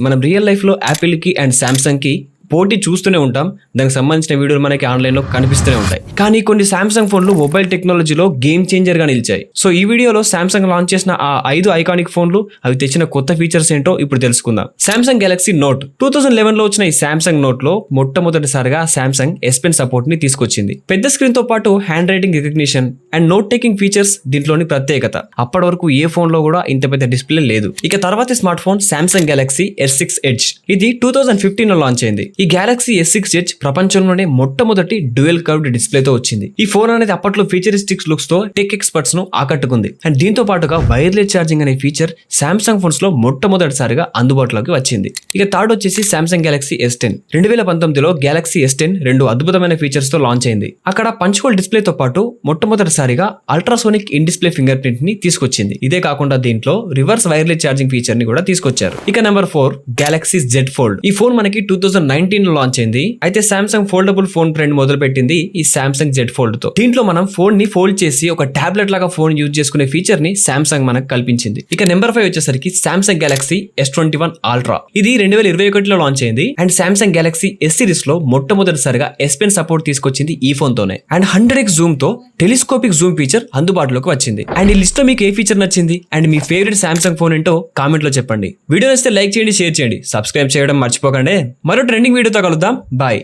మనం real life లో Apple కి అండ్ సామ్సంగ్ కి పోటీ చూస్తూనే ఉంటాం. దానికి సంబంధించిన వీడియోలు మనకి ఆన్లైన్ లో కనిపిస్తూనే ఉంటాయి. కానీ కొన్ని సామ్సంగ్ ఫోన్లు మొబైల్ టెక్నాలజీలో గేమ్ చేంజర్ గా నిలిచాయి. సో ఈ వీడియోలో సామ్సంగ్ లాంచ్ చేసిన ఆ 5 ఐకానిక్ ఫోన్లు, అవి తెచ్చిన కొత్త ఫీచర్స్ ఏంటో ఇప్పుడు తెలుసుకుందాం. సామ్సంగ్ గెలాక్సీ నోట్ 2011 లో వచ్చిన ఈ సామ్సంగ్ నోట్ లో మొట్టమొదటిసారిగా సామ్సంగ్ S Pen సపోర్ట్ ని తీసుకొచ్చింది. పెద్ద స్క్రీన్ తో పాటు hand writing recognition and note taking features దీంట్లోని ప్రత్యేకత. అప్పటి వరకు ఏ ఫోన్ లో కూడా ఇంత పెద్ద డిస్ప్లే లేదు. ఇక తర్వాతి smart phone Samsung Galaxy S6 Edge. ఇది 2015 లో లాంచ్ అయింది. ఈ గెలాక్సీ S6 Edge ప్రపంచంలోనే మొట్టమొదటి డ్యూయల్ కర్వ్డ్ డిస్ప్లేతో వచ్చింది. ఈ ఫోన్ అనేది అప్పట్లో ఫ్యూచరిస్టిక్స్ లుక్స్ తో టెక్ ఎక్స్పర్ట్స్ ను ఆకట్టుకుంది. అండ్ దీంతో పాటుగా వైర్లెస్ ఛార్జింగ్ అనే ఫీచర్ సామ్సంగ్ ఫోన్స్ లో మొట్టమొదటిసారిగా అందుబాటులోకి వచ్చింది. ఇక థర్డ్ వచ్చేసి Samsung Galaxy S10. 2019లో Galaxy S10 2 అద్భుతమైన ఫీచర్స్ తో లాంచ్ అయింది. అక్కడ పంచ్ హోల్ డిస్ప్లే తో పాటు మొట్టమొదటిసారిగా ultrasonic in display finger print ని తీసుకొచ్చింది. ఇదే కాకుండా దీంట్లో రివర్స్ వైర్లెస్ ఛార్జింగ్ ఫీచర్ ని కూడా తీసుకొచ్చారు. ఇక నెంబర్ 4 గెలాక్సీ Z Fold. ఈ ఫోన్ మనకి 2019 లో లాంచ్ అయింది. అయితే సామ్సంగ్ ఫోల్డబుల్ ఫోన్ ట్రెండ్ మొదలు పెట్టింది ఈ సామ్సంగ్ Z Fold తో. దీంట్లో మనం ఫోన్ ని ఫోల్డ్ చేసి ఒక టాబ్లెట్ లాగా ఫోన్ యూజ్ చేసుకునే ఫీచర్ ని సామ్సంగ్ మనకు కల్పించింది. ఇక నెంబర్ 5 వచ్చేసరికి సామ్సంగ్ గెలాక్సీ S21 Ultra. ఇది 2021లో లాంచ్ అయింది. And Samsung Galaxy S series లో మొట్టమొదటిసారిగా S Pen సపోర్ట్ తీసుకొచ్చింది ఈ ఫోన్ తోనే. అండ్ 100x జూమ్ తో టెలిస్కోపిక్ జూమ్ ఫీచర్ అందుబాటులోకి వచ్చింది. అండ్ ఈ లిస్ట్ లో మీకు ఏ ఫీచర్ నచ్చింది and me favourite Samsung phone ఏంటో కామెంట్ లో చెప్పండి. వీడియో నచ్చితే లైక్ చేయండి, షేర్ చేయండి, సబ్స్క్రైబ్ చేయడం మర్చిపోకండి. మరో ట్రెండింగ్ వీడియోతో కలుద్దాం. బాయ్.